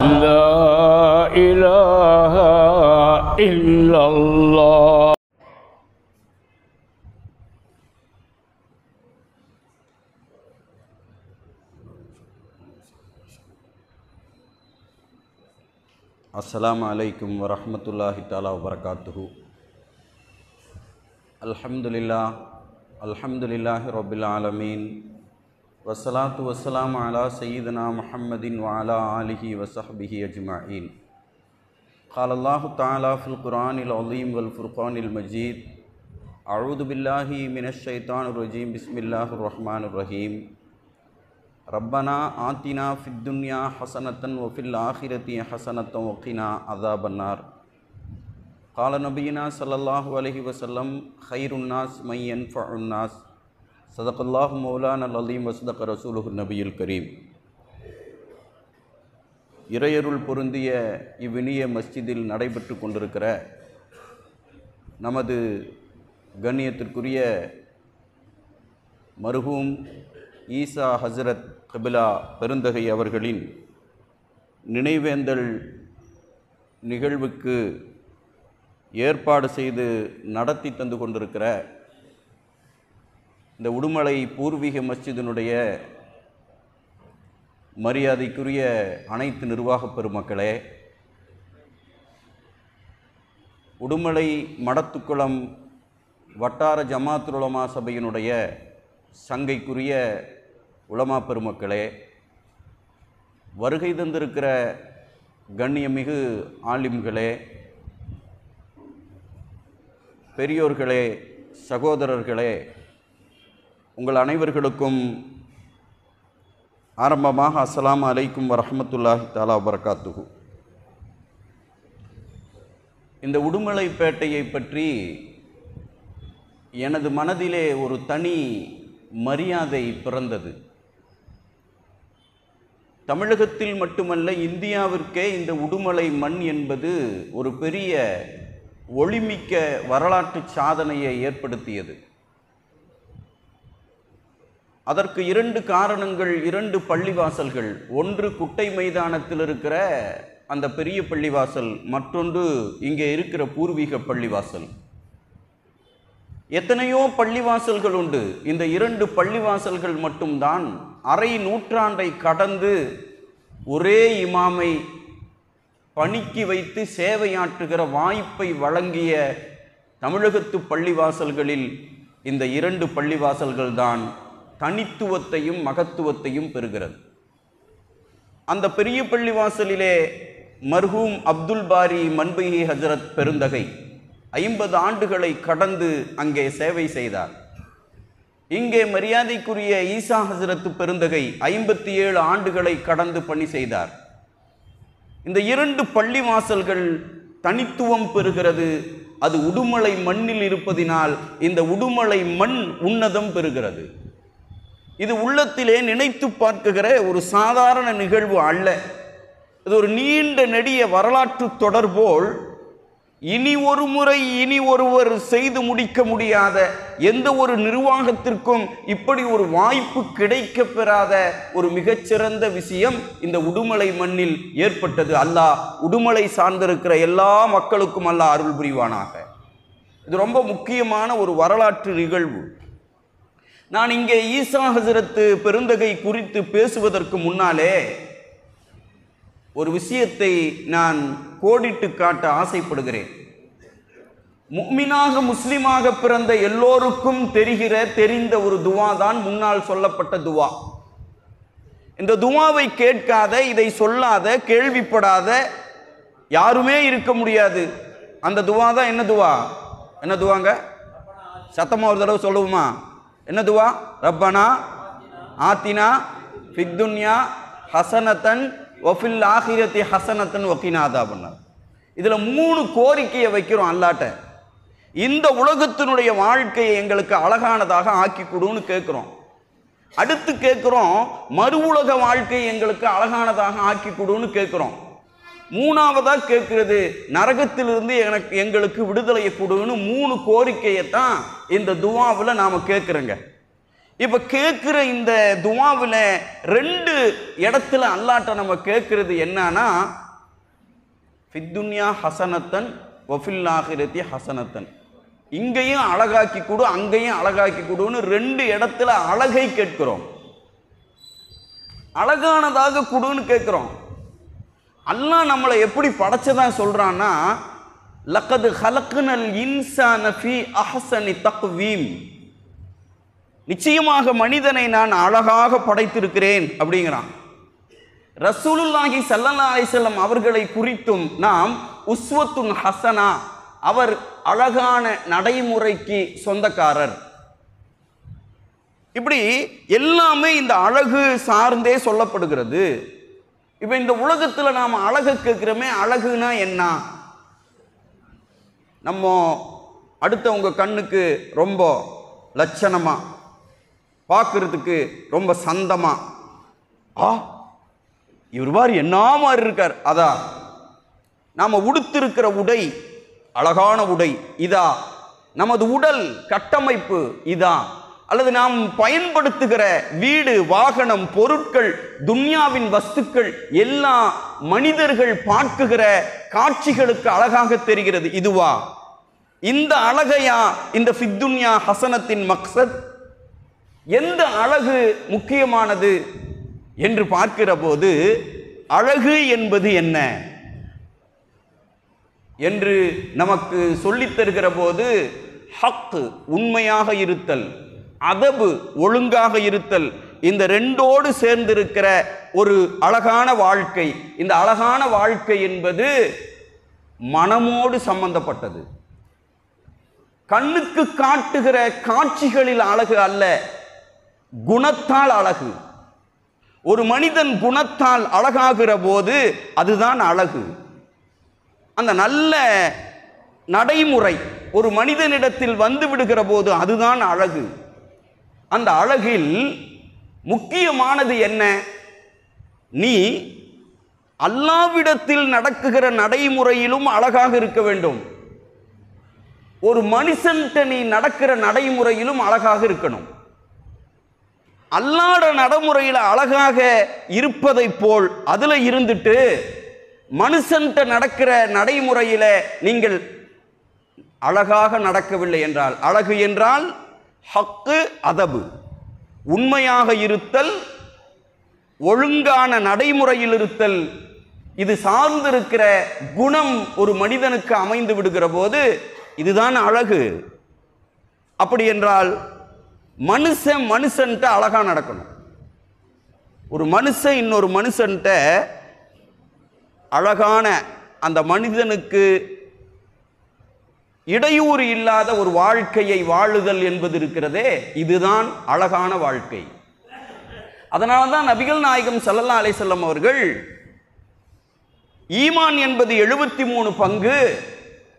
لا إله إلا الله. அஸ்ஸலாமு அலைக்கும் வரஹ்மத்துல்லாஹி தஆலா வபரகாத்துஹு. அல்ஹம்துலில்லாஹி ரப்பில் ஆலமீன். வஸ்ஸலாத்து வஸ்ஸலாமு அலா சய்யிதினா முஹம்மதின் வ அலா ஆலிஹி வ ஸஹ்பிஹி அஜ்மஈன். क़ாலல்லாஹு தஆலா ஃபில் குர்ஆனில் அஸீம் வல் ஃபுர்கானில் மஜீத். அஊது பில்லாஹி மினஷ் ஷைத்தானிர் ரஜீம். பிஸ்மில்லாஹிர் ரஹ்மானிர் ரஹீம். ரப்பனா ஆத்தினா ஃபித் துன்யா ஹஸனத்தன் வ ஃபில் ஆখিরাতি ஹஸனத்தன் வ கினா அஸாபன்னார். قال நபியினா ஸல்லல்லாஹு அலைஹி வஸல்லம் ഖൈറുன் நாஸ் மை யன்ஃபஉன் நாஸ். ஸதகல்லாஹு மௌலானல் அஸீம் வ ஸதக ரசூலுஹுன் நபியுல் கரீம். இறையருள் பொருந்திய இவ்வினிய மஸ்ஜிதில் நடைபெற்று கொண்டிருக்கிற நமது கண்ணியத்திற்குரிய மர்ஹூம் ஈசா ஹஸ்ரத் கிபிலா பெருந்தகை அவர்களின் நினைவேந்தல் நிகழ்வுக்கு ஏற்பாடு செய்து நடத்தி தந்து கொண்டிருக்கிற இந்த உடுமலை பூர்வீக மஸ்ஜிதினுடைய மரியாதைக்குரிய அனைத்து நிர்வாகப் பெருமக்களே, உடுமலை மடத்துக்குளம் வட்டார ஜமாத்துல் உலமா சபையினுடைய சங்கைக்குரிய உலமா பெருமக்களே, வருகை தந்திருக்கிற கண்ணியமிகு ஆலிம்களே, பெரியோர்களே, சகோதரர்களே, உங்கள் அனைவர்களுக்கும் ஆரம்பமாக அஸ்ஸலாமு அலைக்கும் வரஹ்மத்துல்லாஹி தஆலா வபரகாத்துஹு. இந்த உடுமலைப்பேட்டையை பற்றி எனது மனதிலே ஒரு தனி மரியாதை பிறந்தது. தமிழகத்தில் மட்டுமல்ல, இந்தியாவிற்கே இந்த உடுமலை மண் என்பது ஒரு பெரிய ஒளிமிக்க வரலாற்று சாதனையை ஏற்படுத்தியது. அதற்கு இரண்டு காரணங்கள், இரண்டு பள்ளிவாசல்கள். ஒன்று குட்டை மைதானத்தில் இருக்கிற அந்த பெரிய பள்ளிவாசல், மற்றொன்று இங்கே இருக்கிற பூர்வீக பள்ளிவாசல். எத்தனையோ பள்ளிவாசல்கள் உண்டு. இந்த இரண்டு பள்ளிவாசல்கள் மட்டும்தான் அரை நூற்றாண்டை கடந்து ஒரே இமாமை பணிக்கு வைத்து சேவையாற்றுகிற வாய்ப்பை வழங்கிய தமிழகத்து பள்ளிவாசல்களில் இந்த இரண்டு பள்ளிவாசல்கள் தான் தனித்துவத்தையும் மகத்துவத்தையும் பெறுகிறது. அந்த பெரிய பள்ளிவாசலிலே மர்ஹூம் அப்துல் பாரி மன்பகி ஹஜரத் பெருந்தகை 50 ஆண்டுகளை கடந்து அங்கே சேவை செய்தார். இங்கே மரியாதைக்குரிய ஈசா ஹசரத் பெருந்தகை 57 ஆண்டுகளை கடந்து பணி செய்தார். இந்த இரண்டு பள்ளிவாசல்கள் தனித்துவம் பெறுகிறது. அது உடுமலை மண்ணில் இருப்பதினால் இந்த உடுமலை மண் உன்னதம் பெறுகிறது. இது உள்ளத்திலே நினைத்து பார்க்குகிற ஒரு சாதாரண நிகழ்வு அல்ல. இது ஒரு நீண்ட நெடிய வரலாற்று தொடர்போல் இனி ஒரு முறை இனி ஒருவர் செய்து முடிக்க முடியாத, எந்த ஒரு நிர்வாகத்திற்கும் இப்படி ஒரு வாய்ப்பு கிடைக்க பெறாத ஒரு மிகச்சிறந்த விஷயம் இந்த உடுமலை மண்ணில் ஏற்பட்டது. அல்லாஹ் உடுமலை சார்ந்திருக்கிற எல்லா மக்களுக்கும் அல்லாஹ் அருள் புரிவானாக. இது ரொம்ப முக்கியமான ஒரு வரலாற்று நிகழ்வு. நான் இங்கே ஈசா ஹசரத் பெருந்தகை குறித்து பேசுவதற்கு முன்னாலே ஒரு விஷயத்தை நான் கோடிட்டு காட்ட ஆசைப்படுகிறேன். முஃமினாக முஸ்லிமாக பிறந்த எல்லோருக்கும் தெரிந்த ஒரு துவா தான் முன்னால் சொல்லப்பட்ட துவா. இந்த துவாவை கேட்காத, இதை சொல்லாத, கேள்விப்படாத யாருமே இருக்க முடியாது. அந்த துவா தான் என்ன துவா? என்ன துவாங்க? சத்தமா ஒரு தடவை சொல்லுவோமா? என்ன துவா? ரப்பனா ஆத்தினா ஃபித் துன்யா ஹஸனத்தன் வ ஃபில் ஆখিরাতি ஹஸனத்தன் வ கினா அஸாபன்னார். இதில் 3 கோரிக்கையை வைக்கிறோம் அல்லாஹ்ட்ட. இந்த உலகத்தினுடைய வாழ்க்கையை எங்களுக்கு அழகானதாக ஆக்கி கொடுன்னு கேட்குறோம். அடுத்து கேட்குறோம், மறு உலக வாழ்க்கையை எங்களுக்கு அழகானதாக ஆக்கி கொடுன்னு கேட்குறோம். மூணாவதாக கேட்குறது, நரகத்திலிருந்து எங்களுக்கு விடுதலையை கொடுன்னு 3 கோரிக்கையை தான் இந்த துவாவில் நாம் கேட்குறோங்க. இப்ப கேட்கிற இந்த துஆவில் 2 இடத்துல அல்லாஹ்ட்ட நம்ம கேட்கிறது என்னன்னா, ஃபித்துன்யா ஹசனத்தன் வஃபில் ஆகிரத்தி ஹசனத்தன், இங்கேயும் அழகாக்கி கொடு அங்கேயும் அழகாக்கி கொடுன்னு 2 இடத்துல அழகை கேட்கிறோம். அழகானதாக கொடுன்னு கேட்கிறோம். அல்லாஹ் நம்மளை எப்படி படைச்சதா சொல்றான்னா, லக்கது ஹலக்னல் இன்சான ஃபீ அஹ்ஸனி தக்வீம், நிச்சயமாக மனிதனை நான் அழகாக படைத்திருக்கிறேன் அப்படிங்கிறான். ரசூலுல்லாஹி ஸல்லல்லாஹு அலைஹி வஸல்லம் அவர்களை குறித்தும் நாம் உஸ்வத்துன் ஹசனா, அவர் அழகான நடைமுறைக்கு சொந்தக்காரர். இப்படி எல்லாமே இந்த அழகு சார்ந்தே சொல்லப்படுகிறது. இப்போ இந்த உலகத்தில் நாம் அழகு கேட்கிறோமே, அழகுனா என்ன? நம்ம அடுத்தவங்க கண்ணுக்கு ரொம்ப லட்சணமா, பார்க்கறதுக்கு ரொம்ப சந்தமா, இவர் பாரு என்ன மாதிரி இருக்கார், அதான் நாம் உடுத்திருக்கிற உடை அழகான உடை இதா, நமது உடல் கட்டமைப்பு இதா, அல்லது நாம் பயன்படுத்துகிற வீடு, வாகனம், பொருட்கள், துன்யாவின் வஸ்துக்கள் எல்லா மனிதர்கள் பார்க்குகிற காட்சிகளுக்கு அழகாக தெரிகிறது இதுவா? இந்த அழகையா இந்த ஃபித்துன்யா ஹசனத்தின் மக்சத்? எந்த அழகு முக்கியமானது என்று பார்க்கிற போது அழகு என்பது என்ன என்று நமக்கு சொல்லித் தருகிற போது, ஹக் உண்மையாக இருத்தல், அதபு ஒழுங்காக இருத்தல், இந்த 2ஓடு சேர்ந்திருக்கிற ஒரு அழகான வாழ்க்கை. இந்த அழகான வாழ்க்கை என்பது மனமோடு சம்பந்தப்பட்டது. கண்ணுக்கு காட்டுகிற காட்சிகளில் அழகு அல்ல, குணத்தால் அழகு. ஒரு மனிதன் குணத்தால் அழகாகிற போது அதுதான் அழகு. அந்த நல்ல நடைமுறை ஒரு மனிதனிடத்தில் வந்து விடுகிற போது அதுதான் அழகு. அந்த அழகில் முக்கியமானது என்ன? நீ அல்லாஹ்விடத்தில் நடக்குகிற நடைமுறையிலும் அழகாக இருக்க வேண்டும். ஒரு மனுஷன்ட்ட நீ நடக்கிற நடைமுறையிலும் அழகாக இருக்கணும். அல்லாஹ்வுடைய நடைமுறையில் அழகாக இருப்பதை போல் அதில் இருந்துட்டு மனுஷன்ட்ட நடக்கிற நடைமுறையில் நீங்கள் அழகாக நடக்கவில்லை என்றால், அழகு என்றால் ஹக்கு அதபு, உண்மையாக இருத்தல், ஒழுங்கான நடைமுறையில் இருத்தல், இது சார்ந்திருக்கிற குணம் ஒரு மனிதனுக்கு அமைந்து விடுகிற போது இதுதான் அழகு. அப்படி என்றால் மனுஷன்ட்ட அழகா நடக்கணும். ஒரு மனுஷன் இன்னொரு மனுஷன்ட்ட அழகான, அந்த மனிதனுக்கு இடையூறு இல்லாத ஒரு வாழ்க்கையை வாழுதல் என்பது இருக்கிறதே, இதுதான் அழகான வாழ்க்கை. அதனால தான் நபிகள் நாயகம் ஸல்லல்லாஹு அலைஹி வஸல்லம் அவர்கள் ஈமான் என்பது 73 பங்கு,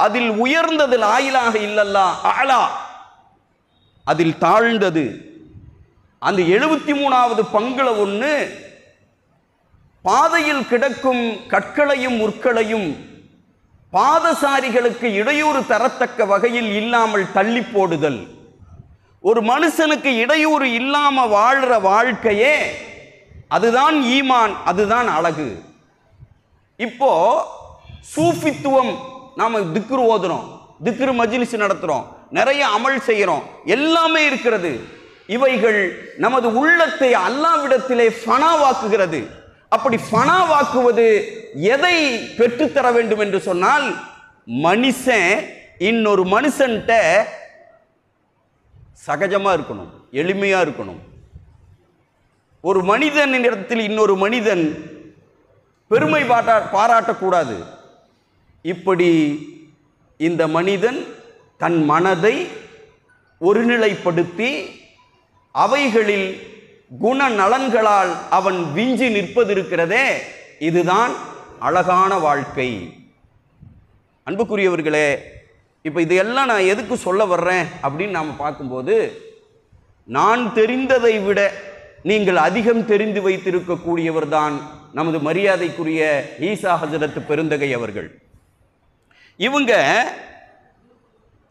அதில் உயர்ந்தது லா இலாஹ இல்லல்லாஹ் அலா, அதில் தாழ்ந்தது அந்த 73வது பங்குல ஒன்று, பாதையில் கிடக்கும் கற்களையும் முற்களையும் பாதசாரிகளுக்கு இடையூறு தரத்தக்க வகையில் இல்லாமல் தள்ளி போடுதல். ஒரு மனுஷனுக்கு இடையூறு இல்லாம வாழ்ற வாழ்க்கையே அதுதான் ஈமான், அதுதான் அழகு. இப்போ சூஃபித்துவம், நாம திக்ரு ஓதுறோம், திக்ரு மஜ்லிஸ் நடத்துறோம், நிறைய அமல் செய்கிறோம், எல்லாமே இருக்கிறது. இவைகள் நமது உள்ளத்தை அல்லாஹ்விடத்திலே ஃபனாவாக்குகிறது. அப்படி ஃபனாவாக்குவது எதை பெற்றுத்தர வேண்டும் என்று சொன்னால், மனுஷன் இன்னொரு மனுஷன்ட்ட சகஜமா இருக்கணும், எளிமையா இருக்கணும். ஒரு மனிதனிடத்தில் இன்னொரு மனிதன் பெருமை பாராட்டக்கூடாது. இப்படி இந்த மனிதன் தன் மனதை ஒருநிலைப்படுத்தி அவைகளில் குண நலன்களால் அவன் விஞ்சி நிற்பது இருக்கிறதே, இதுதான் அழகான வாழ்க்கை. அன்புக்குரியவர்களே, இப்போ இதையெல்லாம் நான் எதுக்கு சொல்ல வர்றேன் அப்படின்னு நாம் பார்க்கும்போது, நான் தெரிந்ததை விட நீங்கள் அதிகம் தெரிந்து வைத்திருக்கக்கூடியவர் தான் நமது மரியாதைக்குரிய ஈசா ஹஜரத் பெருந்தகை அவர்கள். இவங்க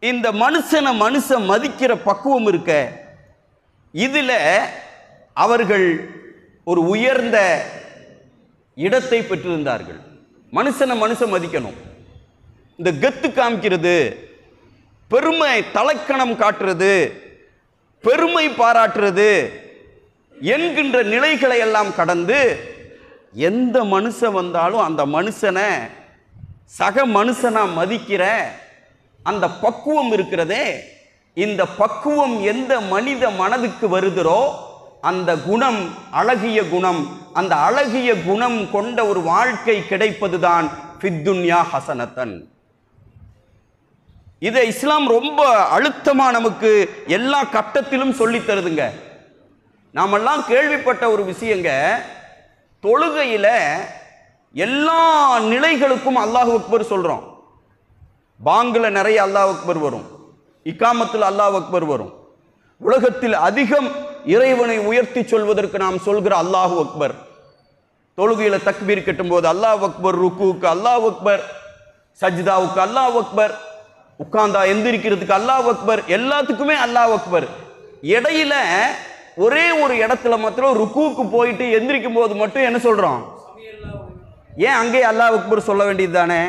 இந்த மனுஷன் மதிக்கிற பக்குவம் இருக்க, இதில் அவர்கள் ஒரு உயர்ந்த இடத்தை பெற்றிருந்தார்கள். மனுஷனை மனுஷன் மதிக்கணும், இந்த கெத்து காமிக்கிறது, பெருமை தலைக்கணம் காட்டுறது, பெருமை பாராட்டுறது என்கின்ற நிலைகளை எல்லாம் கடந்து எந்த மனுஷன் வந்தாலும் அந்த மனுஷனை சக மனுஷனா மதிக்கிற அந்த பக்குவம் இருக்கிறதே, இந்த பக்குவம் எந்த மனித மனதுக்கு வருகிறோ அந்த குணம் அழகிய குணம், அந்த அழகிய குணம் கொண்ட ஒரு வாழ்க்கை கிடைப்பதுதான் ஃபித்துன்யா ஹசனத்தன். இதை இஸ்லாம் ரொம்ப அழுத்தமா நமக்கு எல்லா கட்டத்திலும் சொல்லி தருதுங்க. நாமெல்லாம் கேள்விப்பட்ட ஒரு விஷயங்க, தொழுகையில எல்லா நிலைகளுக்கும் அல்லாஹ் அக்பர் சொல்றோம். பாங்குல நிறைய அல்லாஹ் அக்பர் வரும், இக்காமத்தில் அல்லாஹ் அக்பர் வரும். உலகத்தில் அதிகம் இறைவனை உயர்த்தி சொல்வதற்கு நாம் சொல்கிற அல்லாஹு அக்பர். தொழுகையில தக்பீர் கட்டும் போது அல்லாஹ் அக்பர், ருக்குவுக்கு அல்லாஹ் அக்பர், சஜ்தாவுக்கு அல்லாஹ் அக்பர், உட்கார்ந்தா எந்திரிக்கிறதுக்கு அல்லாஹ் அக்பர், எல்லாத்துக்குமே அல்லாஹ் அக்பர். இடையில ஒரே ஒரு இடத்துல மாத்திரம் ருக்குவுக்கு போயிட்டு எந்திரிக்கும் போது மட்டும் என்ன சொல்றோம்? ஏன் அங்கே அல்லாஹ் அக்பர் சொல்ல வேண்டியது தானே?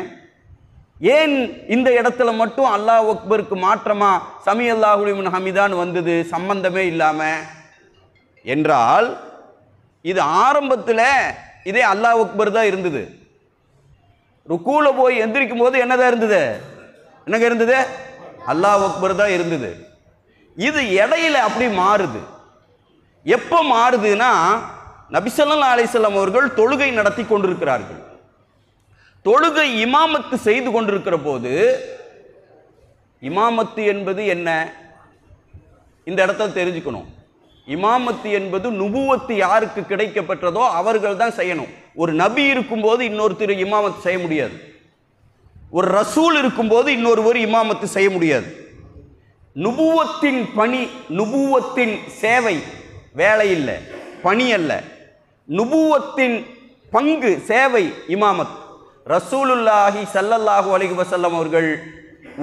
ஏன் இந்த இடத்துல மட்டும் அல்லாஹ் அக்பருக்கு மாற்றமா சமி அல்லாஹு லிமன் ஹமிதான் வந்தது சம்பந்தமே இல்லாம என்றால், இது ஆரம்பத்தில் இதே அல்லாஹ் அக்பர் தான் இருந்தது. ருக்கூல போய் எந்திரிக்கும் போது என்னதான் இருந்தது? என்னங்க இருந்தது? அல்லாஹ் அக்பர் தான் இருந்தது. இது இடையில அப்படி மாறுது. எப்போ மாறுதுன்னா, நபி ஸல்லல்லாஹு அலைஹி வஸல்லம் அவர்கள் தொழுகை நடத்தி கொண்டிருக்கிறார்கள். தொழுகை இமாமத்து செய்து கொண்டிருக்கிற போது, இமாமத்து என்பது என்ன இந்த இடத்துல தெரிஞ்சுக்கணும். இமாமத்து என்பது நுபுவத்து யாருக்கு கிடைக்கப்பட்டதோ அவர்கள் தான் செய்யணும். ஒரு நபி இருக்கும்போது இன்னொருத்தர் இமாமத்து செய்ய முடியாது. ஒரு ரசூல் இருக்கும்போது இன்னொருவர் இமாமத்து செய்ய முடியாது. நுபுவத்தின் பணி, நுபுவத்தின் சேவை, வேலை இல்லை, பணி அல்ல. நுபுவத்தின் பங்கு, சேவை இமாமத். ரசூலுல்லாஹி ஸல்லல்லாஹு அலைஹி வஸல்லம் அவர்கள்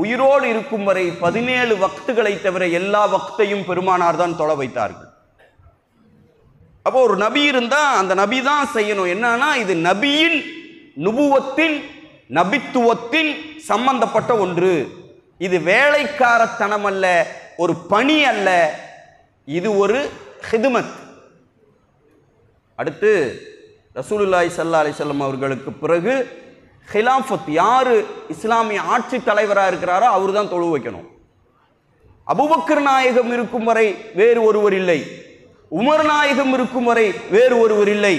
உயிரோடு இருக்கும் வரை 17 வக்துகளை தவிர எல்லா வக்தையும் பெருமானார் தான் தொழ வைத்தார்கள். அப்போ ஒரு நபி இருந்தா அந்த நபி தான் செய்யணும். என்னன்னா, இது நபியின் நுபுவத்தின் நபித்துவத்தின் சம்பந்தப்பட்ட ஒன்று. இது வேலைக்காரத்தனம் அல்ல, ஒரு பணி அல்ல, இது ஒரு ஹிதுமத். அடுத்து ரசூலுல்லாஹி ஸல்லல்லாஹு அலைஹி வஸல்லம் அவர்களுக்கு பிறகு ஹிலாஃபத், யாரு இஸ்லாமிய ஆட்சி தலைவராக இருக்கிறாரோ அவர் தான் தொழு வைக்கணும். அபூபக்கர் நாயகம் இருக்கும் வரை வேறு ஒருவர் இல்லை, உமர் நாயகம் இருக்கும் வரை வேறு ஒருவர் இல்லை,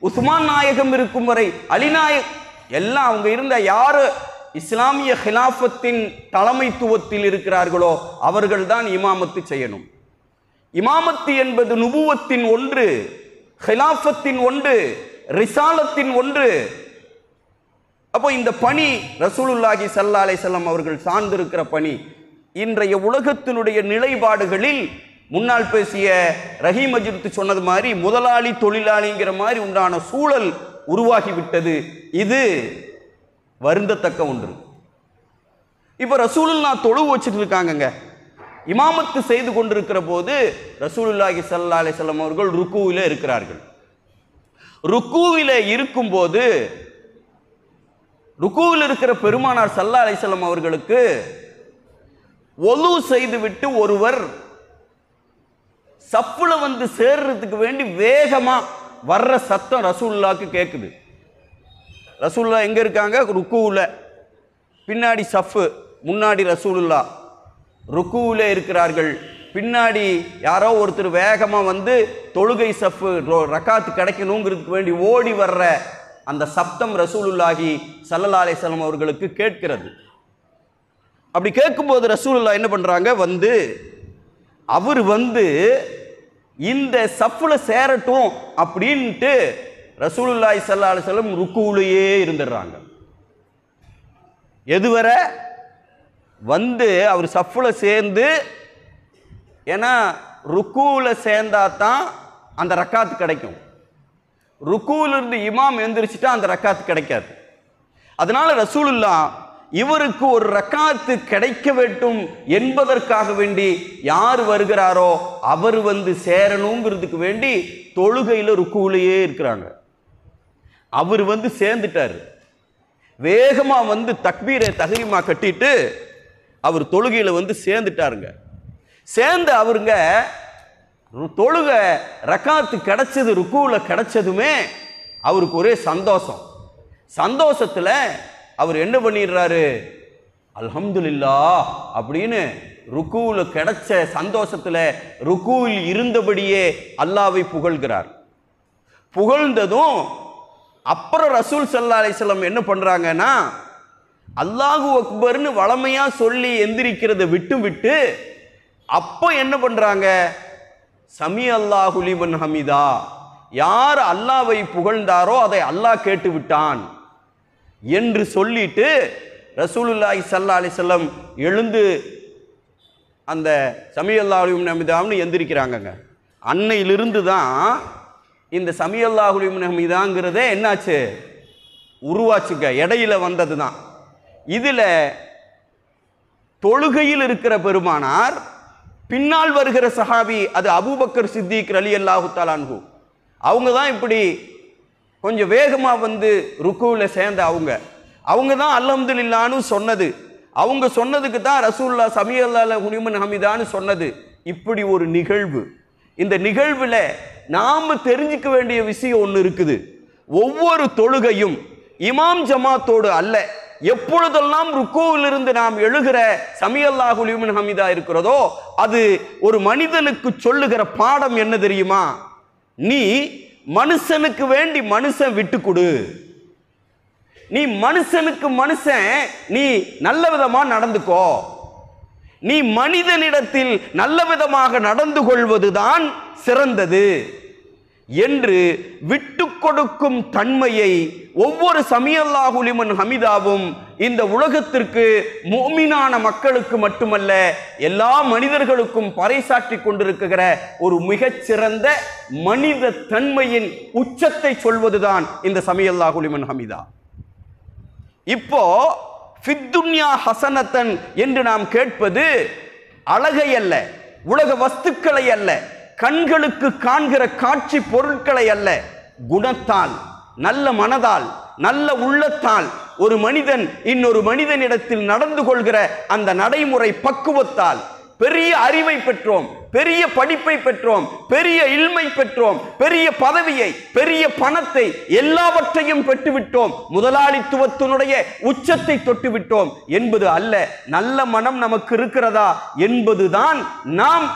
உஸ்மான் நாயகம் இருக்கும் வரை அலி நாயகம், எல்லாம் அவங்க இருந்த யாரு இஸ்லாமிய ஹிலாஃபத்தின் தலைமைத்துவத்தில் இருக்கிறார்களோ அவர்கள் தான் இமாமத்து செய்யணும். இமாமத்து என்பது நுபுவத்தின் ஒன்று, ஹிலாஃபத்தின் ஒன்று, ரிசாலத்தின் ஒன்று. அப்போ இந்த பணி ரசூலுல்லாஹி ஸல்லல்லாஹு அலைஹி வஸல்லம் அவர்கள் சார்ந்திருக்கிற பணி. இன்றைய உலகத்தினுடைய நிலைப்பாடுகளில் முன்னால் பேசிய ரஹீம் அஜித் சொன்னது மாதிரி முதலாளி தொழிலாளிங்கிற மாதிரி உண்டான சூழல் உருவாகிவிட்டது. இது வருந்தத்தக்க ஒன்று. இப்போ ரசூலுல்லாஹ் தொழு வச்சுட்டு இருக்காங்கங்க, இமாமத்து செய்து கொண்டிருக்கிற போது ரசூலுல்லாஹி ஸல்லல்லாஹு அலைஹி வஸல்லம் அவர்கள் ருக்கூவிலே இருக்கிறார்கள். ருக்கூவிலே இருக்கும்போது ருக்கூவில் இருக்கிற பெருமானார் ஸல்லல்லாஹு அலைஹி வஸல்லம் அவர்களுக்கு ஒலு செய்துவிட்டு ஒருவர் சப்புல வந்து சேர்றதுக்கு வேண்டி வேகமா வர்ற சத்தம் ரசூலுல்லாஹ்க்கு கேட்குது. ரசூலுல்லாஹ் எங்க இருக்காங்க? ருக்கூவில், பின்னாடி சஃப்பு, முன்னாடி ரசூலுல்லாஹ் ருக்கூவிலே இருக்கிறார்கள். பின்னாடி யாரோ ஒருத்தர் வேகமாக வந்து தொழுகை சஃப்பு ரக்காத்து கிடைக்கணுங்கிறதுக்கு வேண்டி ஓடி வர்ற அந்த சப்தம் ரசூலுல்லாஹி ஸல்லல்லாஹு அலைஹி வஸல்லம் அவர்களுக்கு கேட்கிறது. அப்படி கேட்கும்போது ரசூலுல்லாஹ் என்ன பண்ணுறாங்க? வந்து அவர் வந்து இந்த சஃப்புல சேரட்டும் அப்படின்ட்டு ரசூலுல்லாஹி ஸல்லல்லாஹு அலைஹி வஸல்லம் ருக்கூவிலேயே இருந்துடுறாங்க. எதுவரை? வந்து அவர் சஃப்புல சேர்ந்து, ஏன்னா ருக்கூவில் சேர்ந்தா தான் அந்த ரக்காத்து கிடைக்கும். ருக்கூவிலிருந்து இமாம் எந்திரிச்சிட்டா அந்த ரக்காத்து கிடைக்காது. அதனால ரசூலுல்லாஹ் இவருக்கு ஒரு ரக்காத்து கிடைக்க வேண்டும் என்பதற்காக வேண்டி யார் வருகிறாரோ அவர் சேரணுங்கிறதுக்கு வேண்டி தொழுகையில் ருக்குவிலேயே இருக்கிறாங்க. அவர் சேர்ந்துட்டார். வேகமா தக்பீரை தஹ்ரீமா கட்டிட்டு அவர் தொழுகையில் சேர்ந்துட்டாருங்க. சேர்ந்து அவருங்க தொழுகை ரக்காத்து கிடைச்சது, ருக்குவில் கிடைச்சதுமே அவருக்கு ஒரே சந்தோஷம். சந்தோஷத்தில் அவர் என்ன பண்ணிடுறாரு, அல்ஹம்துலில்லாஹ் அப்படின்னு ருக்குவில் கிடைச்ச சந்தோஷத்தில் ருக்குவில் இருந்தபடியே அல்லாஹ்வை புகழ்கிறார். புகழ்ந்ததும் அப்புறம் ரசூல் ஸல்லல்லாஹு அலைஹி வஸல்லம் என்ன பண்றாங்கன்னா, அல்லாஹு அக்பர்னு வளமையா சொல்லி எந்திரிக்கிறத விட்டு விட்டு அப்போ என்ன பண்றாங்க, சமி அல்லாஹு லிமன் ஹமிதா, யார் அல்லாஹ்வை புகழ்ந்தாரோ அதை அல்லாஹ் கேட்டு விட்டான் என்று சொல்லிட்டு ரசூலுல்லாஹி ஸல்லல்லாஹு அலைஹி வஸல்லம் எழுந்து அந்த சமி அல்லாஹு லிமன் ஹமிதான்னு எந்திரிக்கிறாங்கங்க. அன்னையிலிருந்து தான் இந்த சமி அல்லாஹு லிமன் ஹமிதாங்கிறதே என்னாச்சு, உருவாச்சுங்க. இடையில வந்தது தான். இதில் தொழுகையில் இருக்கிற பெருமானார், பின்னால் வருகிற சஹாபி அது அபூபக்கர் சித்திக் ரலியல்லாஹு தஆலா அன்ஹு, அவங்க தான் இப்படி கொஞ்சம் வேகமாக ருக்குவில் சேர்ந்த அவங்க தான் அல்ஹம்துலில்லாஹ்னு சொன்னது. அவங்க சொன்னதுக்கு தான் ரசூலுல்லாஹ் சமி அல்லாஹு லிமன் ஹமிதான்னு சொன்னது. இப்படி ஒரு நிகழ்வு. இந்த நிகழ்வில் நாம் தெரிஞ்சுக்க வேண்டிய விஷயம் ஒன்று இருக்குது. ஒவ்வொரு தொழுகையும் இமாம் ஜமாத்தோடு அல்ல, எப்பொழுதெல்லாம் ருக்குவிலிருந்து நாம் எழுகிற சமி அல்லாஹு லிமன் ஹமிதா இருக்கிறதோ அது ஒரு மனிதனுக்கு சொல்லுகிற பாடம் என்ன தெரியுமா, நீ மனுஷனுக்கு வேண்டி மனுஷன் விட்டு கொடு, நீ மனுஷனுக்கு மனுஷன் நீ நல்ல விதமா நடந்துக்கோ, நீ மனிதனிடத்தில் நல்ல விதமாக நடந்து கொள்வதுதான் சிறந்தது என்று விட்டு கொடுக்கும் தன்மையை ஒவ்வொரு சமி அல்லாஹு லிமன் ஹமிதாவும் இந்த உலகத்திற்கு முஃமினான மக்களுக்கு மட்டுமல்ல எல்லா மனிதர்களுக்கும் பறைசாற்றி கொண்டிருக்கிற ஒரு மிகச்சிறந்த மனித தன்மையின் உச்சத்தை சொல்வதுதான் இந்த சமி அல்லாஹு லிமன் ஹமிதா. இப்போ ஃபித்துன்யா ஹசனத்தன் என்று நாம் கேட்பது அழகை அல்ல, உலக வஸ்துக்களை அல்ல, கண்களுக்கு காண்கிற காட்சி பொருட்களை அல்ல, குணத்தால், நல்ல மனதால், நல்ல உள்ளத்தால் ஒரு மனிதன் இன்னொரு மனிதனிடத்தில் நடந்து கொள்கிற அந்த நடைமுறை பக்குவத்தால் பெரிய அறிவை பெற்றோம், பெரிய படிப்பை பெற்றோம், பெரிய இல்மை பெற்றோம், பெரிய பதவியை, பெரிய பணத்தை, எல்லாவற்றையும் பெற்றுவிட்டோம், முதலாளித்துவத்தினுடைய உச்சத்தை தொட்டுவிட்டோம் என்பது அல்ல, நல்ல மனம் நமக்கு இருக்கிறதா என்பதுதான் நாம்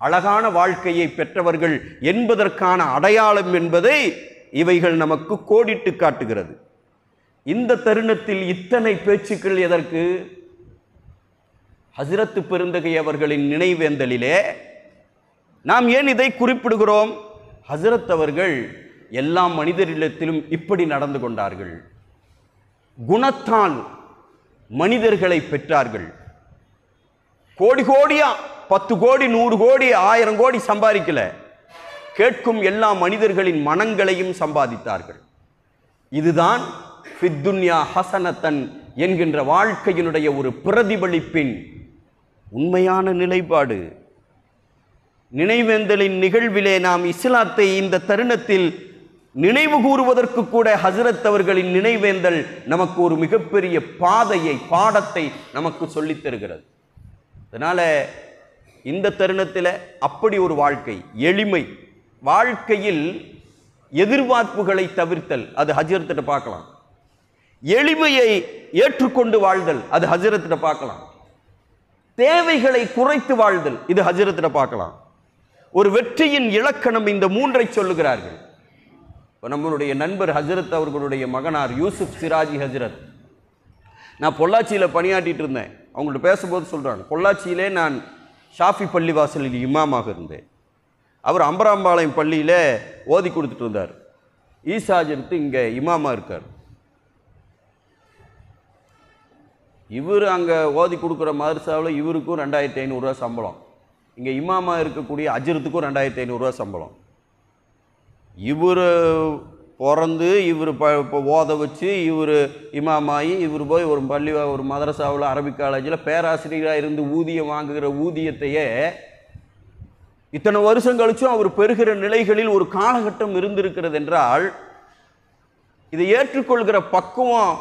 அழகான வாழ்க்கையை பெற்றவர்கள் என்பதற்கான அடையாளம் என்பதை இவைகள் நமக்கு கோடிட்டு காட்டுகிறது. இந்த தருணத்தில் இத்தனை பேச்சுக்கள் எதற்கு? ஹஜ்ரத் பெருந்தகை அவர்களின் நினைவேந்தலிலே நாம் ஏன் இதை குறிப்பிடுகிறோம்? ஹஜ்ரத் அவர்கள் எல்லா மனிதரிடத்திலும் இப்படி நடந்து கொண்டார்கள். குணத்தால் மனிதர்களை பெற்றார்கள். கோடி கோடியா 10 கோடி 100 கோடி 1000 கோடி சம்பாதிக்கல, கேட்கும் எல்லா மனிதர்களின் மனங்களையும் சம்பாதித்தார்கள். இதுதான் ஃபித்துன்யா ஹசனத்தன் என்கின்ற வாழ்க்கையினுடைய ஒரு பிரதிபலிப்பின் உண்மையான நிலைப்பாடு. நினைவேந்தலின் நிகழ்விலே நாம் இஸ்லாத்தை இந்த தருணத்தில் நினைவு கூறுவதற்கு கூட ஹஜ்ரத் அவர்களின் நினைவேந்தல் நமக்கு ஒரு மிகப்பெரிய பாடத்தை நமக்கு சொல்லித் தருகிறது. அதனால இந்த தருணத்தில் அப்படி ஒரு வாழ்க்கை, எளிமை, வாழ்க்கையில் எதிர்பார்ப்புகளை தவிர்த்தல், அது ஹஜ்ரத்திட்ட பார்க்கலாம். எளிமையை ஏற்றுக்கொண்டு வாழ்தல், அது ஹஜ்ரத்திட்ட பார்க்கலாம். தேவைகளை குறைத்து வாழ்தல், இது ஹஜ்ரத்திட்ட பார்க்கலாம். ஒரு வெற்றியின் இலக்கணம் இந்த 3ஐ சொல்லுகிறார்கள். நம்மளுடைய நண்பர் ஹஜ்ரத் அவர்களுடைய மகனார் யூசுப் சிராஜி ஹஜ்ரத், நான் பொள்ளாச்சியில் பணியாற்றிட்டு இருந்தேன். அவங்கள்ட்ட பேசும்போது சொல்கிறாங்க, பொள்ளாச்சியிலே நான் ஷாஃபி பள்ளிவாசலில் இமாமாக இருந்தேன். அவர் அம்பராம்பாளையம் பள்ளியில் ஓதி கொடுத்துட்டு இருந்தார். ஈசா ஹஜ்ரத் இங்கே இமாமாக இருக்கார். இவர் அங்கே ஓதி கொடுக்குற மதரசாவில் இவருக்கும் 2500 ரூபா சம்பளம், இங்கே இமாமாக இருக்கக்கூடிய ஹஜ்ரத்துக்கும் 2500 ரூபா சம்பளம். இவர் பிறந்து இவர் இப்போ ஓத வச்சு இவர் இமாமாயி இவர் போய் ஒரு மதரசாவில் அரபிக் காலேஜில் பேராசிரியராக இருந்து ஊதியம் வாங்குகிற ஊதியத்தையே இத்தனை வருஷம் கழிச்சும் அவர் பெறுகிற நிலைகளில் ஒரு காலகட்டம் இருந்திருக்கிறது என்றால் இதை ஏற்றுக்கொள்கிற பக்குவம்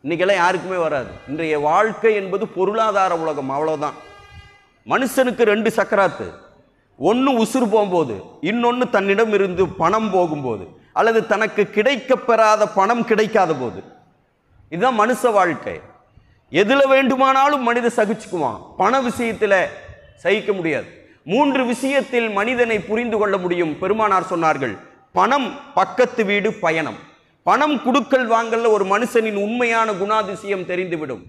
இன்னைக்கெல்லாம் யாருக்குமே வராது. இன்றைய வாழ்க்கை என்பது பொருளாதார உலகம், அவ்வளோதான். மனுஷனுக்கு 2 சக்கராத்து, ஒன்று உசுறு போகும்போது, இன்னொன்று தன்னிடம் இருந்து பணம் போகும்போது, அல்லது தனக்கு கிடைக்கப்பெறாத பணம் கிடைக்காத போது. இதுதான் மனுஷ வாழ்க்கை. எதில் வேண்டுமானாலும் மனித சகிச்சுக்குவான், பண விஷயத்தில் சகிக்க முடியாது. 3 விஷயத்தில் மனிதனை புரிந்து கொள்ள முடியும். பெருமானார் சொன்னார்கள், பணம், பக்கத்து வீடு, பயணம். பணம் குடுக்கல் வாங்கல ஒரு மனுஷனின் உண்மையான குணாதிசயம் தெரிந்துவிடும்.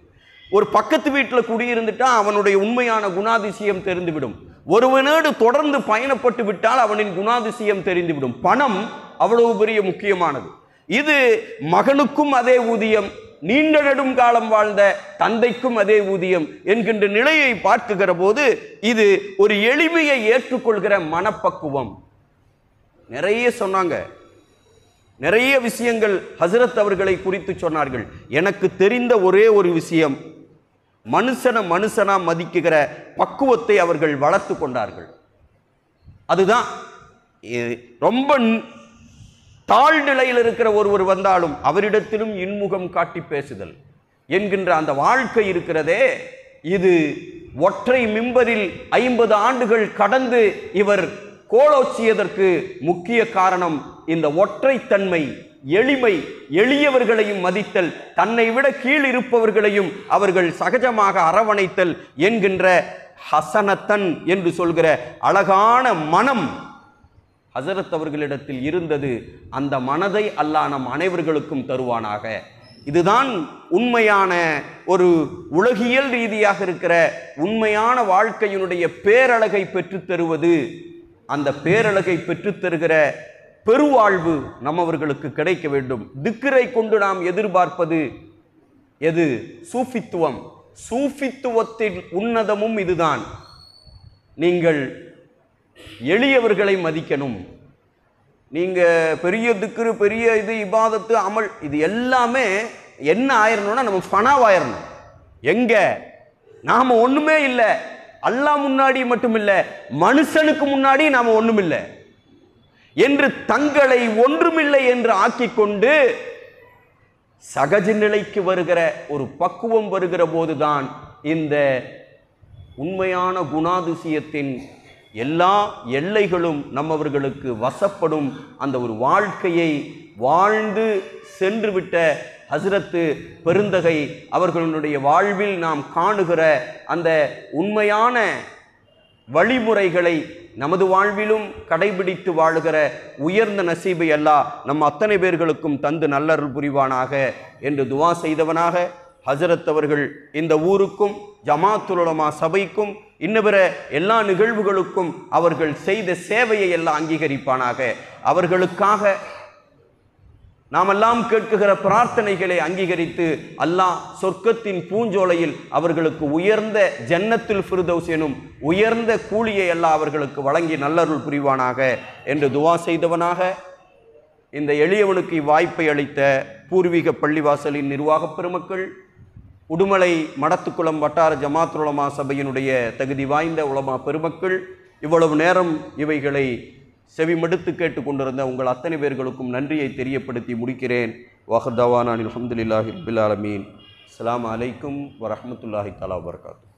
ஒரு பக்கத்து வீட்டில் குடியிருந்துட்டா அவனுடைய உண்மையான குணாதிசயம் தெரிந்துவிடும். ஒருவனோடு தொடர்ந்து பயணப்பட்டு விட்டால் அவனின் குணாதிசயம் தெரிந்துவிடும். பணம் அவ்வளவு பெரிய முக்கியமானது. இது மகனுக்கும் அதே ஊதியம், நீண்ட நெடும் காலம் வாழ்ந்த தந்தைக்கும் அதே ஊதியம் என்கின்ற நிலையை பார்க்குகிற போது இது ஒரு எளிமையை ஏற்றுக்கொள்கிற மனப்பக்குவம். நிறைய சொன்னாங்க, நிறைய விஷயங்கள் ஹசரத் அவர்களை குறித்து சொன்னார்கள். எனக்கு தெரிந்த ஒரே ஒரு விஷயம், மனுஷனா மதிக்குகிற பக்குவத்தை அவர்கள் வளர்த்து கொண்டார்கள். அதுதான் ரொம்ப தாழ்நிலையில் இருக்கிற ஒருவர் வந்தாலும் அவரிடத்திலும் இன்முகம் காட்டி பேசுதல் என்கின்ற அந்த வாழ்க்கை இருக்கிறதே, இது ஒற்றை மிம்பரில் 50 ஆண்டுகள் கடந்து இவர் கோலோச்சியதற்கு முக்கிய காரணம் இந்த ஒற்றைத்தன்மை, எளிமை, எளியவர்களையும் மதித்தல், தன்னை விட கீழ் இருப்பவர்களையும் அவர்கள் சகஜமாக அரவணைத்தல் என்கின்ற ஹசனத்தன் என்று சொல்கிற அழகான மனம் ஹசரத் அவர்களிடத்தில் இருந்தது. அந்த மனதை அல்லாஹ் நம் அனைவர்களுக்கும் தருவானாக. இதுதான் உண்மையான ஒரு உலகியல் ரீதியாக இருக்கிற உண்மையான வாழ்க்கையினுடைய பேரழகை பெற்றுத் தருவது. அந்த பேரழகை பெற்றுத்தருகிற பெருவாழ்வு நம்மவர்களுக்கு கிடைக்க வேண்டும். திக்ரை கொண்டு நாம் எதிர்பார்ப்பது எது? சூஃபித்துவம். சூஃபித்துவத்தின் உன்னதமும் இதுதான். நீங்கள் எளியவர்களை மதிக்கணும். நீங்க பெரிய திக்ரு, பெரிய இது இபாதத்து, அமல், இது எல்லாமே என்ன ஆயிரணும்னா நம்ம ஃபனாவாயிரணும். எங்க நாம ஒண்ணுமே இல்லை, அல்லாஹ் முன்னாடி மட்டும் இல்லை, மனுஷனுக்கு முன்னாடி நாம ஒண்ணுமில்லை என்று தங்களை ஒன்றுமில்லை என்று ஆக்கிக்கொண்டு சகஜ நிலைக்கு வருகிற ஒரு பக்குவம் வருகிற போதுதான் இந்த உண்மையான குணாதிசயத்தின் எல்லா எல்லைகளும் நம்மவர்களுக்கு வசப்படும். அந்த ஒரு வாழ்க்கையை வாழ்ந்து சென்றுவிட்ட ஹஸ்ரத்து பெருந்தகை அவர்களுடைய வாழ்வில் நாம் காணுகிற அந்த உண்மையான வழிமுறைகளை நமது வாழ்விலும் கடைபிடித்து வாழுகிற உயர்ந்த நசீபை அல்லாஹ் நம் அத்தனை பேர்களுக்கும் தந்து நல்லருள் புரிவானாக என்று துவா செய்தவனாக, ஹசரத் அவர்கள் இந்த ஊருக்கும் ஜமாத்துல் உலமா சபைக்கும் இன்னபிற எல்லா நிகழ்வுகளுக்கும் அவர்கள் செய்த சேவையை எல்லாம் அங்கீகரிப்பானாக. அவர்களுக்காக நாமெல்லாம் கேட்குகிற பிரார்த்தனைகளை அங்கீகரித்து அல்லாஹ் சொர்க்கத்தின் பூஞ்சோலையில் அவர்களுக்கு உயர்ந்த ஜன்னத்துல் ஃபிர்தௌஸ் எனும் உயர்ந்த கூலியை எல்லாம் அவர்களுக்கு வழங்கி நல்லருள் புரிவானாக என்று துவா செய்தவனாக, இந்த எளியவனுக்கு இவ்வாய்ப்பை அளித்த பூர்வீக பள்ளிவாசலின் நிர்வாகப் பெருமக்கள், உடுமலை மடத்துக்குளம் வட்டார ஜமாத்துல் உலமா சபையினுடைய தகுதி வாய்ந்த உலமா பெருமக்கள், இவ்வளவு நேரம் இவைகளை செவிமடுத்து கேட்டுக்கொண்டிருந்த உங்கள் அத்தனை பேர்களுக்கும் நன்றியை தெரியப்படுத்தி முடிக்கிறேன். வாஹர் தவானா அல்ஹம்துலில்லாஹி ரப்பில் ஆலமீன். அஸ்ஸலாமு அலைக்கும் வரஹ்மத்துல்லாஹி தஆலா வபரகாத்துஹு.